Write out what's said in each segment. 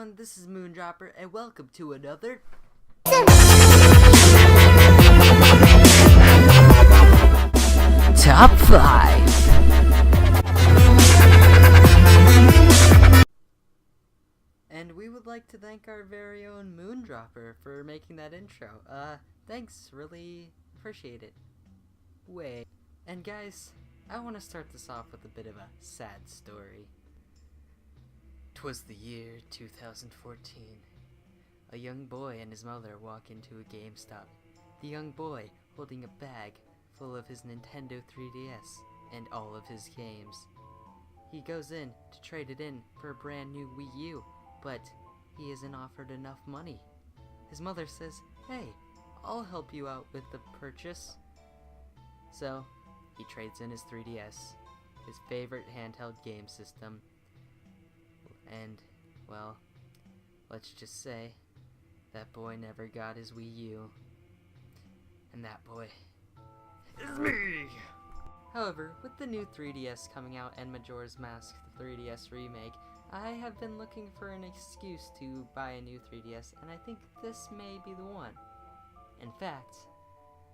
everyone, this is Moondropper, and welcome to another Top 5. And we would like to thank our very own Moondropper for making that intro. Thanks, really appreciate it. Wait, and guys, I want to start this off with a bit of a sad story. 'Twas the year 2014. A young boy and his mother walk into a GameStop. The young boy holding a bag full of his Nintendo 3DS and all of his games. He goes in to trade it in for a brand new Wii U, but he isn't offered enough money. His mother says, "Hey, I'll help you out with the purchase." So, he trades in his 3DS, his favorite handheld game system, and, well, let's just say, that boy never got his Wii U. And that boy is me! However, with the new 3DS coming out and Majora's Mask 3DS remake, I have been looking for an excuse to buy a new 3DS, and I think this may be the one. In fact,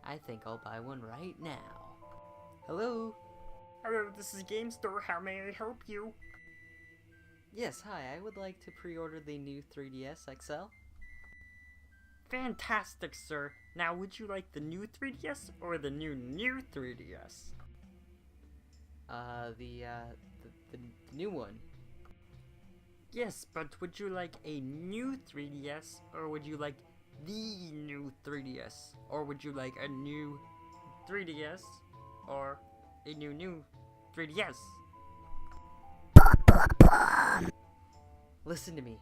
I think I'll buy one right now. Hello? Hello, this is Game Store. How may I help you? Yes, hi, I would like to pre-order the new 3DS XL. Fantastic, sir. Now, would you like the new 3DS or the new 3DS? The new one. Yes, but would you like a new 3DS or would you like the new 3DS? Or would you like a new 3DS or a new 3DS? Listen to me.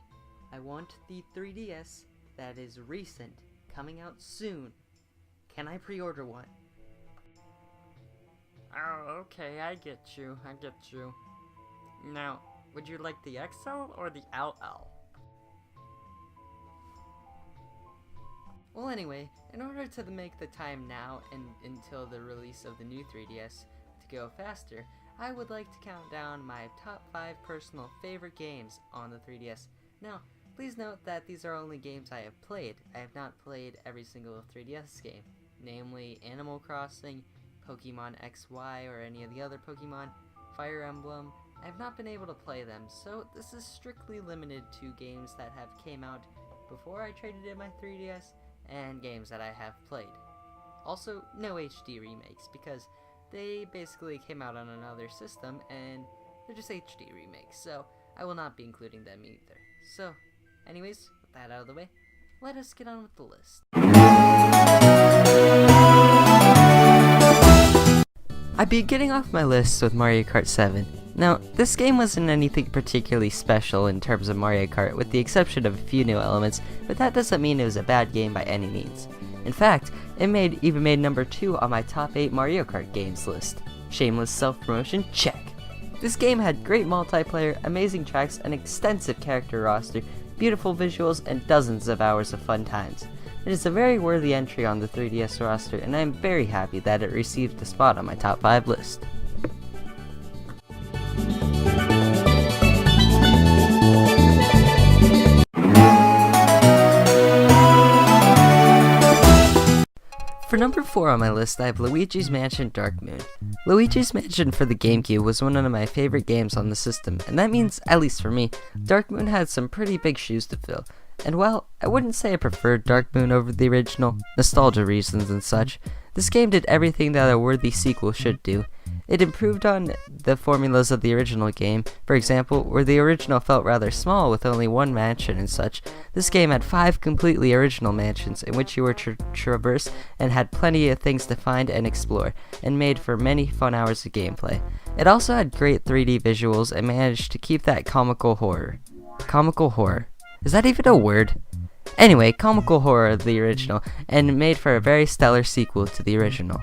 I want the 3DS that is recent, coming out soon. Can I pre-order one? Oh, okay, I get you. Now, would you like the XL or the LL? Well, anyway, in order to make the time now and until the release of the new 3DS to go faster, I would like to count down my top 5 personal favorite games on the 3DS. Now, please note that these are only games I have played. I have not played every single 3DS game, namely Animal Crossing, Pokemon XY, or any of the other Pokemon, Fire Emblem. I have not been able to play them, so this is strictly limited to games that have came out before I traded in my 3DS, and games that I have played. Also, no HD remakes, because they basically came out on another system, and they're just HD remakes, so I will not be including them either. So, anyways, with that out of the way, let us get on with the list. I'd be getting off my list with Mario Kart 7. Now, this game wasn't anything particularly special in terms of Mario Kart, with the exception of a few new elements, but that doesn't mean it was a bad game by any means. In fact, it even made number 2 on my top 8 Mario Kart games list. Shameless self-promotion, check. This game had great multiplayer, amazing tracks, an extensive character roster, beautiful visuals, and dozens of hours of fun times. It is a very worthy entry on the 3DS roster, and I am very happy that it received a spot on my top 5 list. For number 4 on my list, I have Luigi's Mansion Dark Moon. Luigi's Mansion for the GameCube was one of my favorite games on the system, and that means, at least for me, Dark Moon had some pretty big shoes to fill. And while I wouldn't say I preferred Dark Moon over the original, nostalgia reasons and such, this game did everything that a worthy sequel should do. It improved on the formulas of the original game. For example, where the original felt rather small with only one mansion and such, this game had 5 completely original mansions in which you were traverse and had plenty of things to find and explore, and made for many fun hours of gameplay. It also had great 3D visuals and managed to keep that comical horror. Comical horror? Is that even a word? Anyway, comical horror of the original, and made for a very stellar sequel to the original.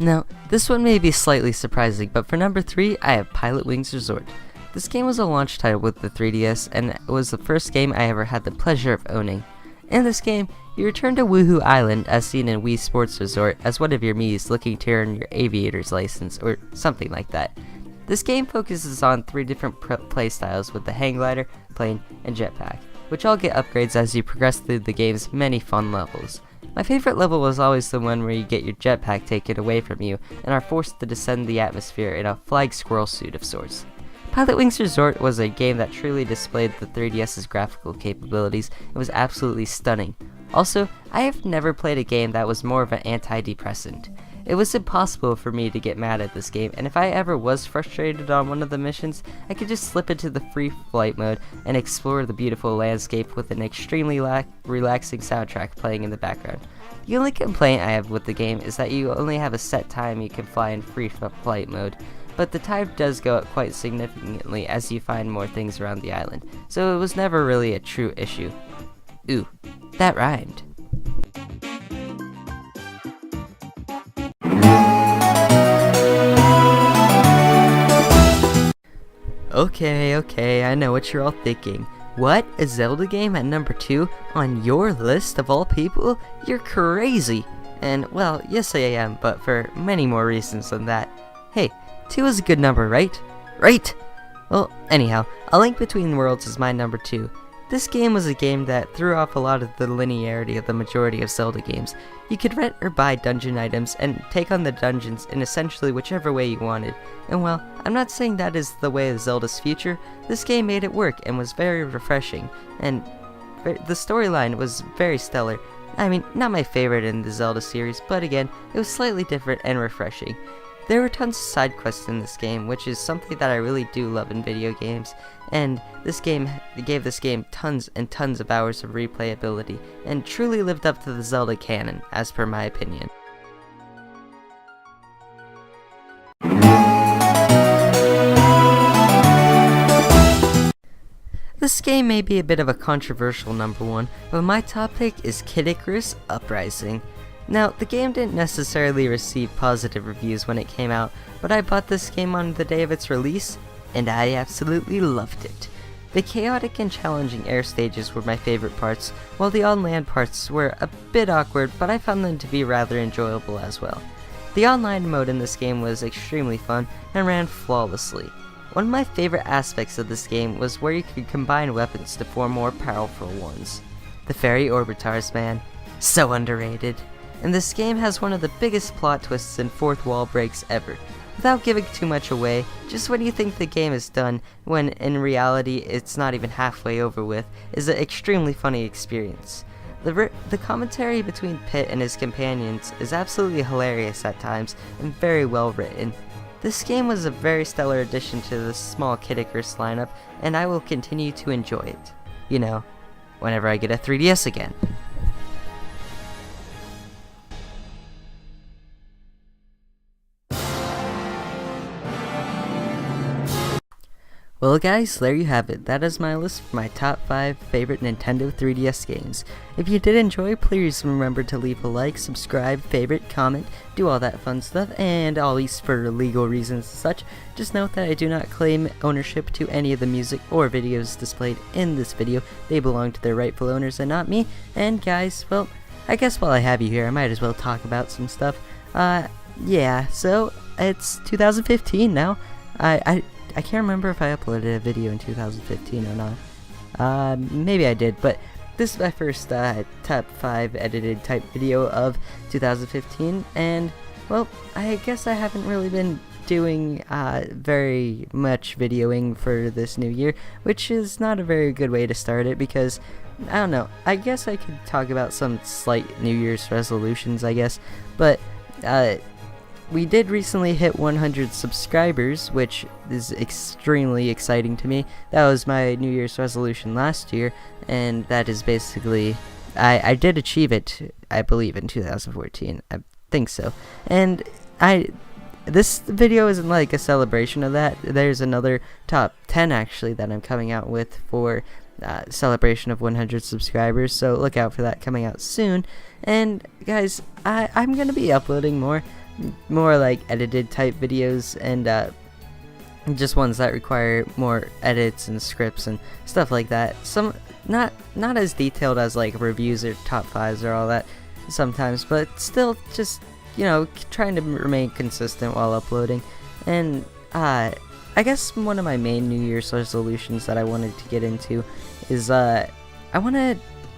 Now, this one may be slightly surprising, but for number 3, I have Pilotwings Resort. This game was a launch title with the 3DS, and it was the first game I ever had the pleasure of owning. In this game, you return to Woohoo Island as seen in Wii Sports Resort as one of your Miis looking to earn your aviator's license or something like that. This game focuses on 3 different playstyles with the hang glider, plane, and jetpack, which all get upgrades as you progress through the game's many fun levels. My favorite level was always the one where you get your jetpack taken away from you and are forced to descend the atmosphere in a flying squirrel suit of sorts. Pilotwings Resort was a game that truly displayed the 3DS's graphical capabilities and was absolutely stunning. Also, I have never played a game that was more of an antidepressant. It was impossible for me to get mad at this game, and if I ever was frustrated on one of the missions, I could just slip into the free flight mode and explore the beautiful landscape with an extremely relaxing soundtrack playing in the background. The only complaint I have with the game is that you only have a set time you can fly in free flight mode, but the time does go up quite significantly as you find more things around the island, so it was never really a true issue. Ooh, that rhymed. Okay, I know what you're all thinking. What? A Zelda game at number 2 on your list of all people? You're crazy! And, well, yes I am, but for many more reasons than that. Hey, 2 is a good number, right? Right! Well, anyhow, A Link Between Worlds is my number 2. This game was a game that threw off a lot of the linearity of the majority of Zelda games. You could rent or buy dungeon items and take on the dungeons in essentially whichever way you wanted. And while I'm not saying that is the way of Zelda's future, this game made it work and was very refreshing, and the storyline was very stellar. I mean, not my favorite in the Zelda series, but again, it was slightly different and refreshing. There were tons of side quests in this game, which is something that I really do love in video games, and this game gave this game tons and tons of hours of replayability, and truly lived up to the Zelda canon, as per my opinion. This game may be a bit of a controversial number 1, but my top pick is Icarus Uprising. Now, the game didn't necessarily receive positive reviews when it came out, but I bought this game on the day of its release, and I absolutely loved it. The chaotic and challenging air stages were my favorite parts, while the on-land parts were a bit awkward, but I found them to be rather enjoyable as well. The online mode in this game was extremely fun and ran flawlessly. One of my favorite aspects of this game was where you could combine weapons to form more powerful ones. The fairy orbitars, man. So underrated. And this game has one of the biggest plot twists and fourth wall breaks ever. Without giving too much away, just when you think the game is done, when in reality it's not even halfway over with, is an extremely funny experience. The commentary between Pit and his companions is absolutely hilarious at times and very well written. This game was a very stellar addition to the small Kid Icarus lineup, and I will continue to enjoy it. You know, whenever I get a 3DS again. Well guys, there you have it. That is my list for my top 5 favorite Nintendo 3DS games. If you did enjoy, please remember to leave a like, subscribe, favorite, comment, do all that fun stuff, and always for legal reasons and such, just note that I do not claim ownership to any of the music or videos displayed in this video. They belong to their rightful owners and not me. And guys, well, I guess while I have you here, I might as well talk about some stuff. Yeah, so it's 2015 now. I can't remember if I uploaded a video in 2015 or not. Maybe I did, but this is my first top 5 edited type video of 2015, and, well, I guess I haven't really been doing very much videoing for this new year, which is not a very good way to start it, because, I don't know, I guess I could talk about some slight New Year's resolutions, I guess, but, we did recently hit 100 subscribers, which is extremely exciting to me. That was my New Year's resolution last year, and that is basically, I did achieve it, I believe, in 2014. I think so. And this video isn't like a celebration of that. There's another top 10 actually that I'm coming out with for celebration of 100 subscribers, so look out for that coming out soon. And guys, I'm gonna be uploading more like edited type videos, and just ones that require more edits and scripts and stuff like that. not as detailed as like reviews or top fives or all that sometimes, but still just, you know, trying to remain consistent while uploading. And I guess one of my main New Year's resolutions that I wanted to get into is I want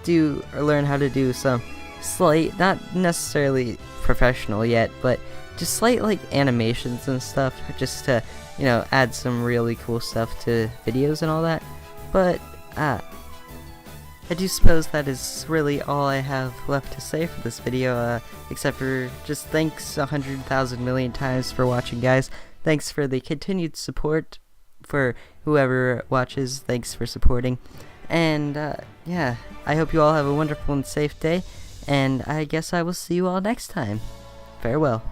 to learn how to do some slight, not necessarily professional yet, but just slight like animations and stuff, just to, you know, add some really cool stuff to videos and all that. But I do suppose that is really all I have left to say for this video, except for just thanks 100,000 million times for watching, guys. Thanks for the continued support. For whoever watches, thanks for supporting. And yeah, I hope you all have a wonderful and safe day, and I guess I will see you all next time. Farewell.